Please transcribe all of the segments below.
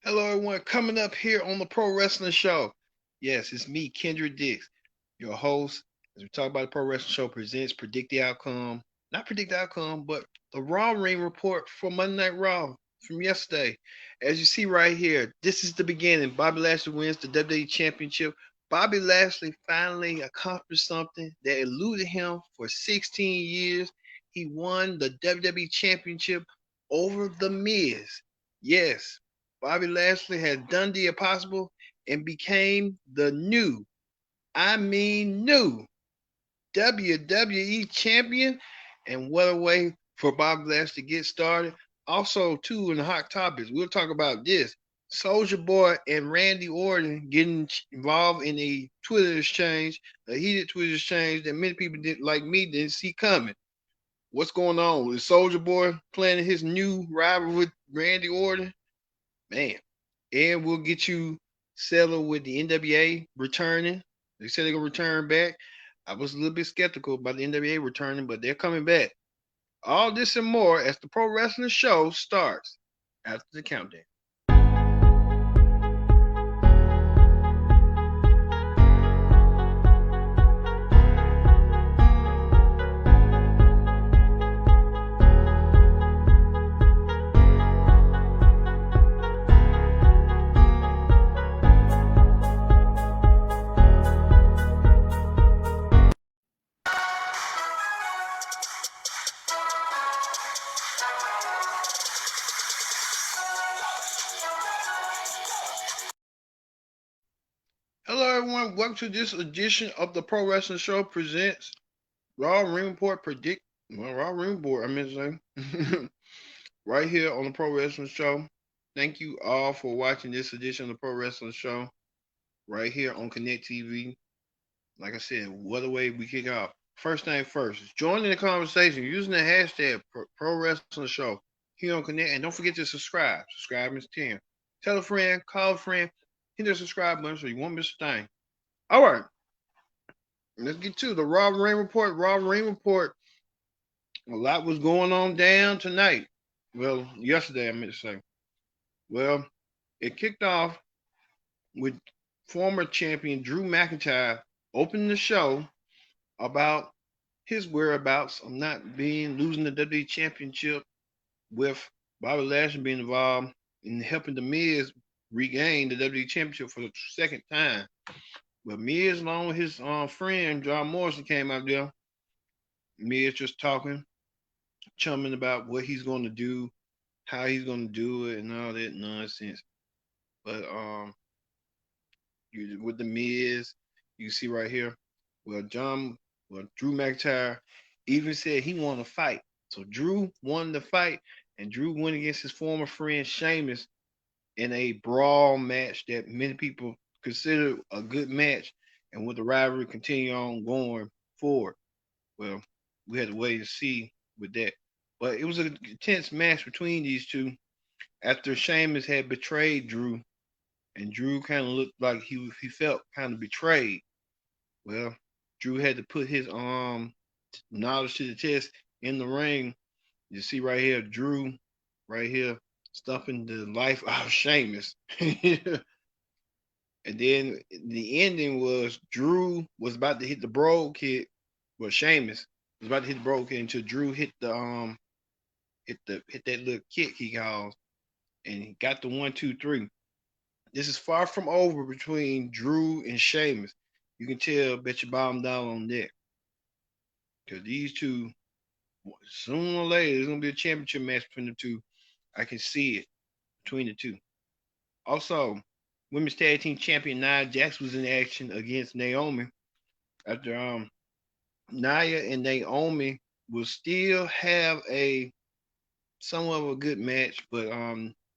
Hello, everyone. Coming up here on the Pro Wrestling Show. Yes, it's me, Kendra Dix, your host. As we talk about the Pro Wrestling Show, presents Predict the Outcome. Not Predict the Outcome, but the Raw Ring Report for Monday Night Raw from yesterday. As you see right here, this is the beginning. Bobby Lashley wins the WWE Championship. Bobby Lashley finally accomplished something that eluded him for 16 years. He won the WWE Championship over The Miz. Yes, Bobby Lashley has done the impossible and became the new WWE champion. And what a way for Bobby Lashley to get started. Also, too, in the hot topics, we'll talk about this. Soldier Boy and Randy Orton getting involved in a Twitter exchange, a heated Twitter exchange that many people did like me didn't see coming. What's going on? Is Soldier Boy planning his new rival with Randy Orton? Man, and we'll get you settled with the NWA returning. They said they're gonna return back. I was a little bit skeptical about the NWA returning, but they're coming back. All this and more as the Pro Wrestling Show starts after the countdown. Hello, everyone. Welcome to this edition of the Pro Wrestling Show presents Raw Ring Report Predict. Well, Raw Ring Report, I meant to say. Right here on the Pro Wrestling Show. Thank you all for watching this edition of the Pro Wrestling Show right here on Connect TV. Like I said, what a way we kick off. First thing first, join in the conversation using the hashtag Pro Wrestling Show here on Connect. And don't forget to subscribe. Subscribe is 10. Tell a friend, call a friend, hit the subscribe button so you won't miss a thing. All right, let's get to the Raw Ring Report. Raw Ring Report. A lot was going on down tonight. Well, yesterday, I meant to say. Well, it kicked off with former champion Drew McIntyre opening the show about his whereabouts of not being losing the WWE Championship, with Bobby Lashley being involved in helping the Miz regain the WWE Championship for the second time. But Miz, along with his friend John Morrison, came out there. Miz just talking, chumming about what he's going to do, how he's going to do it, and all that nonsense. But with the Miz, you see right here. Well, Drew McIntyre even said he wanted to fight. So Drew wanted to fight, and Drew went against his former friend Sheamus in a brawl match that many people consider a good match, and with the rivalry continue on going forward. Well, we had to wait and see with that. But it was an intense match between these two after Sheamus had betrayed Drew, and Drew kind of looked like he felt kind of betrayed. Well, Drew had to put his knowledge to the test in the ring. You see right here, Drew, right here, stuffing the life out of Sheamus. And then the ending was Drew was about to hit the brogue kick. Well, Sheamus was about to hit the brogue kick until Drew hit that little kick he calls, and he got the 1, 2, 3. This is far from over between Drew and Sheamus. You can tell, bet your bottom dollar on that. Because these two, sooner or later, there's going to be a championship match between the two. I can see it between the two. Also, women's tag team champion Nia Jax was in action against Naomi. After Nia and Naomi will still have a somewhat of a good match, but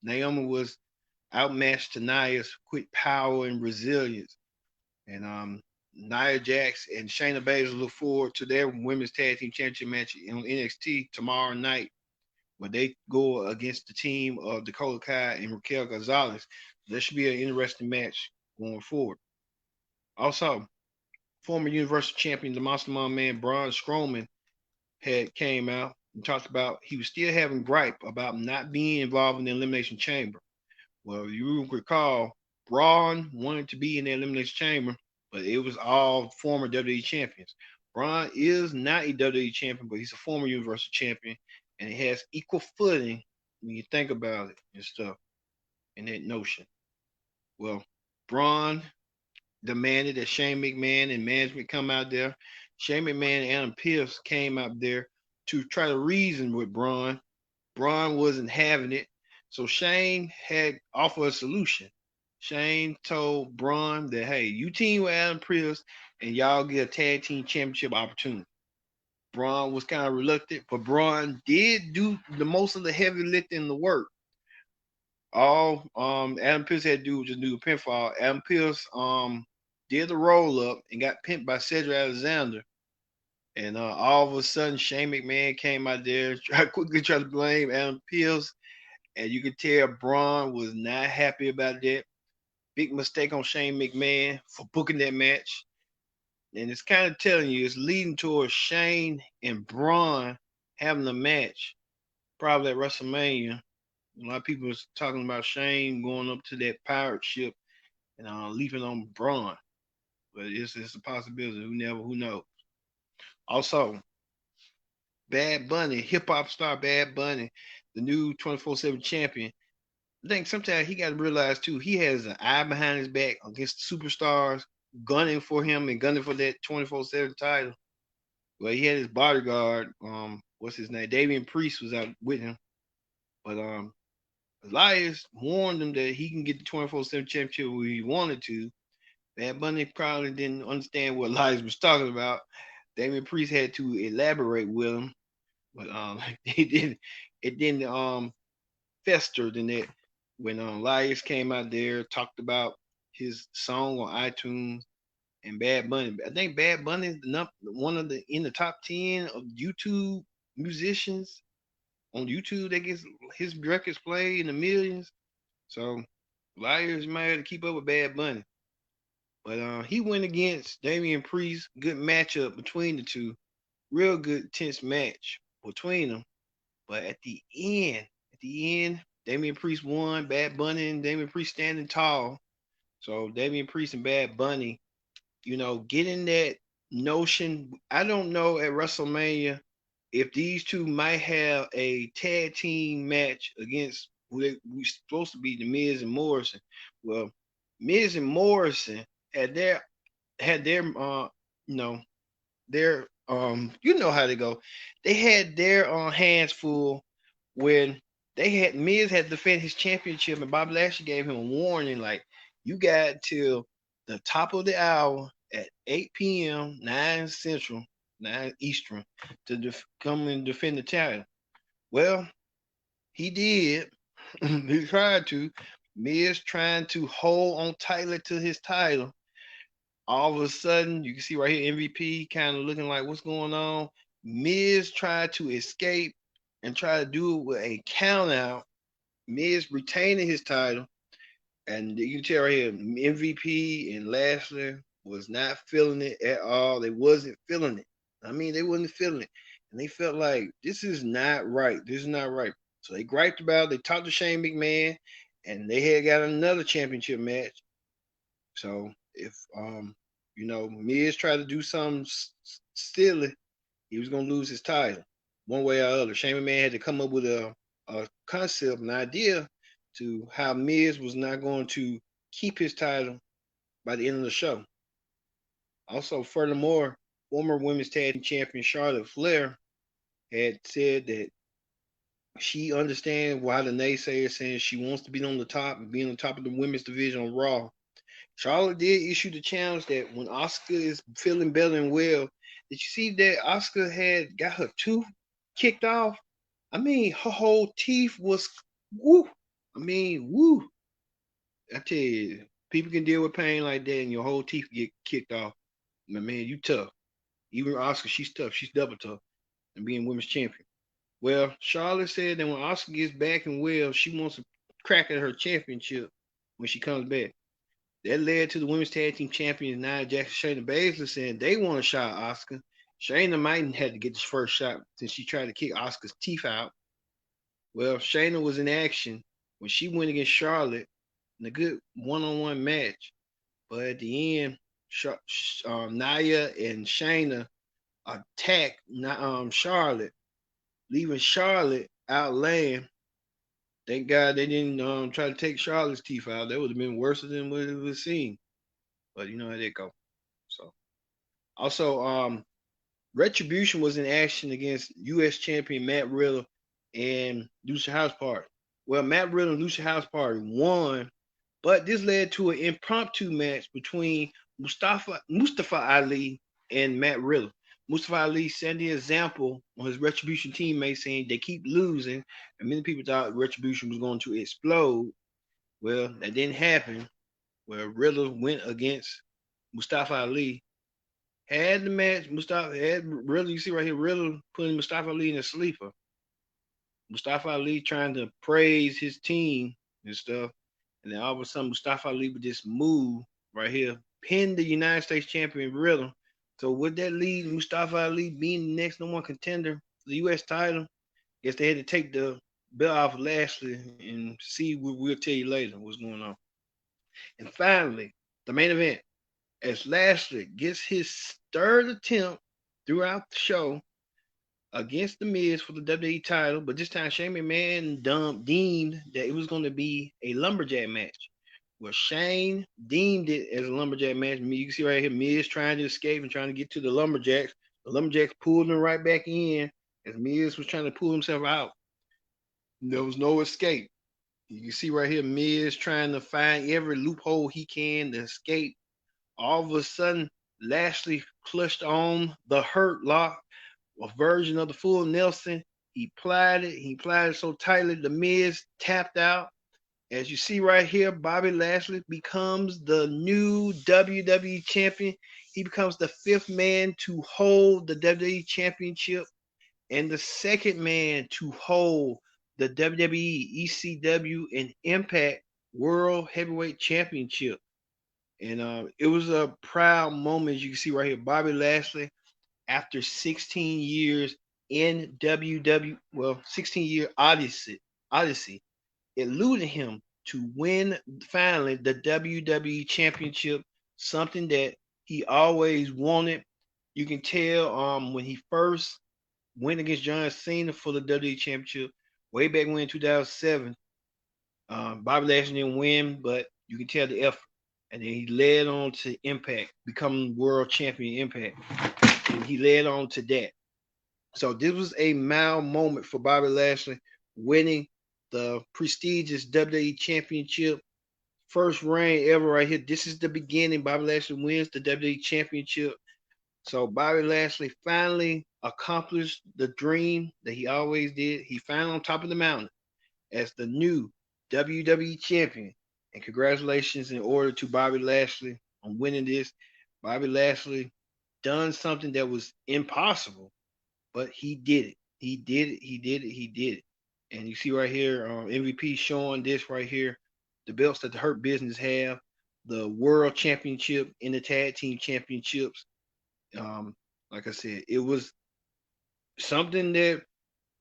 Naomi was outmatched to Nia's quick power and resilience. And Nia Jax and Shayna Baszler look forward to their women's tag team championship match on NXT tomorrow night, where they go against the team of Dakota Kai and Raquel Gonzalez. That should be an interesting match going forward. Also, former Universal Champion, the Monster Mom man Braun Strowman, had came out and talked about he was still having gripe about not being involved in the Elimination Chamber. Well, you recall Braun wanted to be in the Elimination Chamber, but it was all former WWE champions. Braun is not a WWE champion, but he's a former Universal champion, and it has equal footing when you think about it and stuff and that notion. Well, Braun demanded that Shane McMahon and management come out there. Shane McMahon and Adam Pearce came out there to try to reason with Braun. Braun wasn't having it. So Shane had offered a solution. Shane told Braun that, hey, you team with Adam Pearce and y'all get a tag team championship opportunity. Braun was kind of reluctant, but Braun did do the most of the heavy lifting in the work. All Adam Pearce had to do was just do the pinfall. Adam Pearce did the roll up and got pinned by Cedric Alexander. And all of a sudden, Shane McMahon came out there, quickly tried to blame Adam Pearce, and you could tell Braun was not happy about that. Big mistake on Shane McMahon for booking that match. And it's kind of telling you, it's leading towards Shane and Braun having a match, probably at WrestleMania. A lot of people is talking about Shane going up to that pirate ship and leaping on Braun. But it's a possibility. Who knows? Also, Bad Bunny, hip hop star Bad Bunny, the new 24/7 champion. I think sometimes he got to realize too, he has an eye behind his back against superstars gunning for him and gunning for that 24/7 title. Well, he had his bodyguard, what's his name? Damian Priest was out with him. But Elias warned him that he can get the 24/7 championship where he wanted to. Bad Bunny probably didn't understand what Elias was talking about. Damian Priest had to elaborate with him, but it didn't fester in that when Elias came out there, talked about his song on iTunes and Bad Bunny. I think Bad Bunny is one of the in the top 10 of YouTube musicians on YouTube that gets his records played in the millions. So Elias might have to keep up with Bad Bunny. But he went against Damian Priest. Good matchup between the two. Real good tense match between them. But at the end, Damian Priest won. Bad Bunny and Damian Priest standing tall. So Damian Priest and Bad Bunny, getting that notion. I don't know at WrestleMania if these two might have a tag team match against who we supposed to be, the Miz and Morrison. Well, Miz and Morrison had their you know their you know how they go. They had their hands full when Miz had to defend his championship, and Bob Lashley gave him a warning like, you got till the top of the hour at 8 p.m., 9 Central, 9 Eastern to come and defend the title. Well, he did. He tried to. Miz trying to hold on tightly to his title. All of a sudden, you can see right here MVP kind of looking like, what's going on? Miz tried to escape and try to do it with a count out. Miz retaining his title. And you can tell right here, MVP and Lashley was not feeling it at all. They wasn't feeling it. I mean, they wasn't feeling it. And they felt like, this is not right. This is not right. So they griped about it. They talked to Shane McMahon, and they had got another championship match. So if Miz tried to do something silly, he was gonna lose his title one way or other. Shane McMahon had to come up with a concept, an idea to how Miz was not going to keep his title by the end of the show. Also, furthermore, former women's tag team champion Charlotte Flair had said that she understands why the naysayers saying she wants to be on the top and be on the top of the women's division on Raw. Charlotte did issue the challenge that when Asuka is feeling better and well, did you see that Asuka had got her tooth kicked off? I mean, her whole teeth was woo. I mean, woo. I tell you, people can deal with pain like that and your whole teeth get kicked off. Man, you tough. Even Asuka, she's tough. She's double tough and being women's champion. Well, Charlotte said that when Asuka gets back and well, she wants to crack at her championship when she comes back. That led to the women's tag team champions Nia Jax, Shayna Baszler saying they want a shot at Asuka. Shayna might have to get this first shot since she tried to kick Asuka's teeth out. Well, Shayna was in action when she went against Charlotte. in a good one-on-one match. But at the end, Nia and Shayna attacked Charlotte, leaving Charlotte outland. Thank God they didn't try to take Charlotte's teeth out. That would have been worse than what it was seen. But you know how they go. So also, Retribution was in action against U.S. champion Matt Riddle and Lucha House Party. Well, Matt Riddle and Lucha House Party won, but this led to an impromptu match between Mustafa Ali and Matt Riddle. Mustafa Ali set the example on his Retribution teammates, saying they keep losing, and many people thought Retribution was going to explode. Well, that didn't happen. Where Riddle went against Mustafa Ali, had the match. Mustafa had Riddle. You see right here, Riddle putting Mustafa Ali in a sleeper. Mustafa Ali trying to praise his team and stuff. And then all of a sudden, Mustafa Ali with this move right here, pinned the United States champion Riddle. So would that lead Mustafa Ali being the next number one contender for the U.S. title? Guess they had to take the belt off of Lashley and see what we'll tell you later what's going on. And finally, the main event, as Lashley gets his third attempt throughout the show against The Miz for the WWE title, but this time Shane McMahon deemed that it was going to be a lumberjack match. Well, Shane deemed it as a lumberjack match. You can see right here, Miz trying to escape and trying to get to the lumberjacks. The lumberjacks pulled him right back in as Miz was trying to pull himself out. There was no escape. You can see right here, Miz trying to find every loophole he can to escape. All of a sudden, Lashley clutched on the Hurt Lock, a version of the full Nelson. He plied it. He plied it so tightly, the Miz tapped out. As you see right here, Bobby Lashley becomes the new WWE champion. He becomes the fifth man to hold the WWE championship and the second man to hold the WWE, ECW, and Impact World Heavyweight Championship. And it was a proud moment. As you can see right here, Bobby Lashley, after 16 years in WWE, well, 16-year odyssey, eluded him to win finally the WWE Championship, something that he always wanted. You can tell when he first went against John Cena for the WWE Championship way back when in 2007. Bobby Lashley didn't win, but you can tell the effort. And then he led on to Impact, becoming world champion Impact. And he led on to that. So this was a mild moment for Bobby Lashley, winning the prestigious WWE Championship. First reign ever right here. This is the beginning. Bobby Lashley wins the WWE Championship. So Bobby Lashley finally accomplished the dream that he always did. He finally on top of the mountain as the new WWE Champion. And congratulations in order to Bobby Lashley on winning this. Bobby Lashley done something that was impossible, but he did it. He did it. He did it. He did it. And you see right here, MVP showing this right here, the belts that the Hurt Business have, the World Championship and the Tag Team Championships. Like I said, it was something that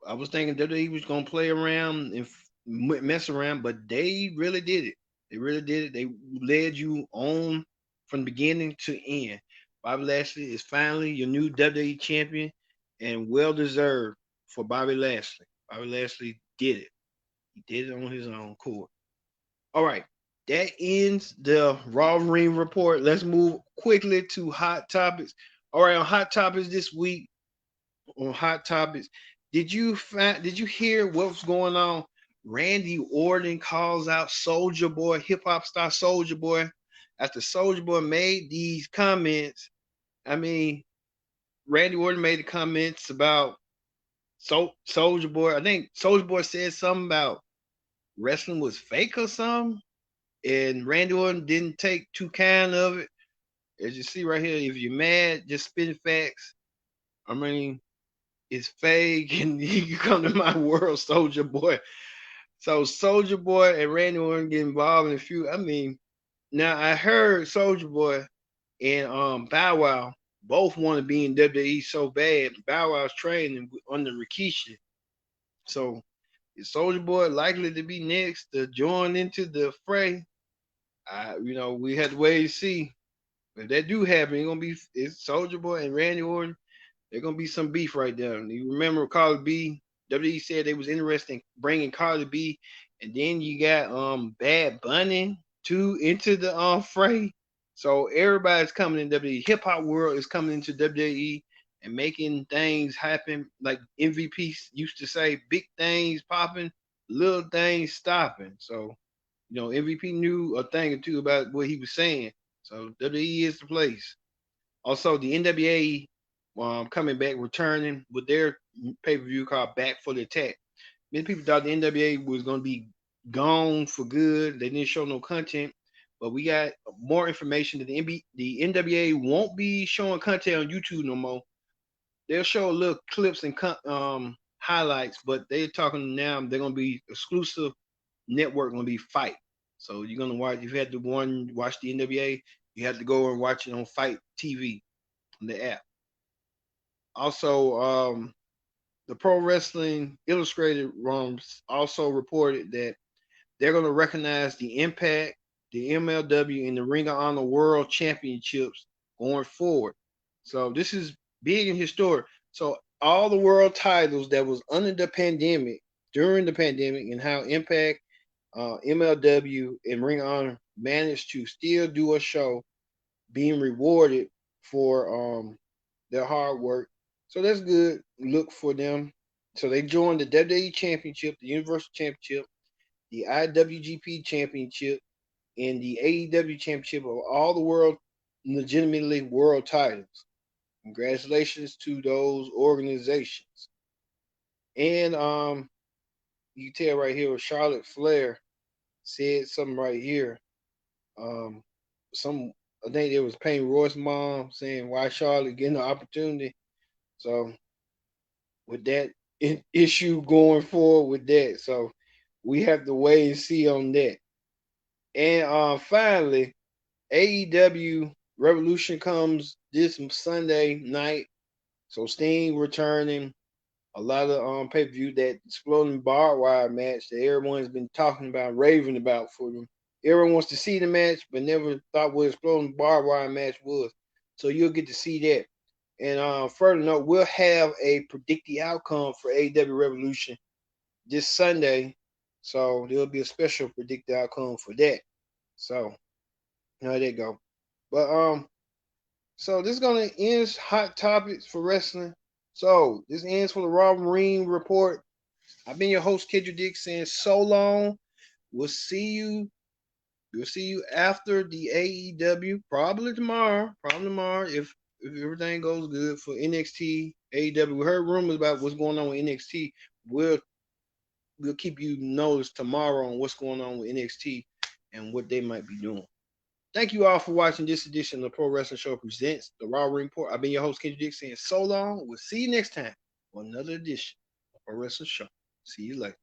I was thinking WWE was going to play around and mess around, but they really did it. They really did it. They led you on from beginning to end. Bobby Lashley is finally your new WWE champion, and well deserved for Bobby Lashley. Bobby Lashley did it. He did it on his own accord. All right. That ends the Raw Ring report. Let's move quickly to Hot Topics. All right, on Hot Topics this week, on Hot Topics, did you hear what's going on? Randy Orton calls out Soldier Boy, hip hop star Soldier Boy, after Soldier Boy made these comments. I mean, Randy Orton made the comments about Soldier Boy. I think Soldier Boy said something about wrestling was fake or something, and Randy Orton didn't take too kind of it. As you see right here, if you're mad, just spitting facts. I mean, it's fake, and you come to my world, Soldier Boy. So Soldier Boy and Randy Orton get involved in a feud. I mean, now I heard Soldier Boy and Bow Wow both want to be in WWE so bad. Bow Wow's training under Rikishi. So is Soldier Boy likely to be next to join into the fray? We had to wait and see. If that do happen, it's Soldier Boy and Randy Orton. There's gonna be some beef right there. You remember Carly B? WWE said they was interested in bringing Carly B, and then you got Bad Bunny too into the fray. So everybody's coming in WWE. Hip hop world is coming into WWE and making things happen. Like MVP used to say, big things popping, little things stopping. So MVP knew a thing or two about what he was saying. So WWE is the place. Also, the NWA coming back, returning with their pay per view called Back for the Attack. Many people thought the NWA was going to be gone for good. They didn't show no content, but we got more information that the NWA won't be showing content on YouTube no more. They'll show little clips and highlights, but they're talking now. They're going to be exclusive network. Going to be Fight. So you're going to watch. If you had to watch the NWA, you have to go and watch it on Fight TV, on the app. Also, the Pro Wrestling Illustrated also reported that they're going to recognize the Impact, the MLW, and the Ring of Honor World Championships going forward. So this is big and historic. So all the world titles that was under the pandemic, during the pandemic, and how Impact, MLW, and Ring of Honor managed to still do a show, being rewarded for their hard work. So that's good. Look for them. So they joined the WWE Championship, the Universal Championship, the IWGP Championship, and the AEW Championship of all the world, legitimately world titles. Congratulations to those organizations. And you can tell right here, Charlotte Flair said something right here. Um, I think it was Payne Royce's mom saying why Charlotte getting the opportunity. So with that issue going forward with that, so we have to wait and see on that. And finally, AEW Revolution comes this Sunday night. So Sting returning. A lot of pay per view, that exploding barbed wire match that everyone's been talking about, raving about for them. Everyone wants to see the match, but never thought what exploding barbed wire match was. So you'll get to see that. And further note, we'll have a predicted outcome for AEW Revolution this Sunday. So there'll be a special predicted outcome for that. So there you go. But so this is gonna end hot topics for wrestling. So this ends for the Raw Ring Report. I've been your host, Kendrick Dick, saying so long. We'll see you. We'll see you after the AEW, probably tomorrow. Probably tomorrow if everything goes good for NXT, AEW. We heard rumors about what's going on with NXT. We'll keep you noticed tomorrow on what's going on with NXT and what they might be doing. Thank you all for watching this edition of the Pro Wrestling Show presents the Raw Ring Report. I've been your host, Kendrick Dick, saying so long. We'll see you next time for another edition of Pro Wrestling Show. See you later.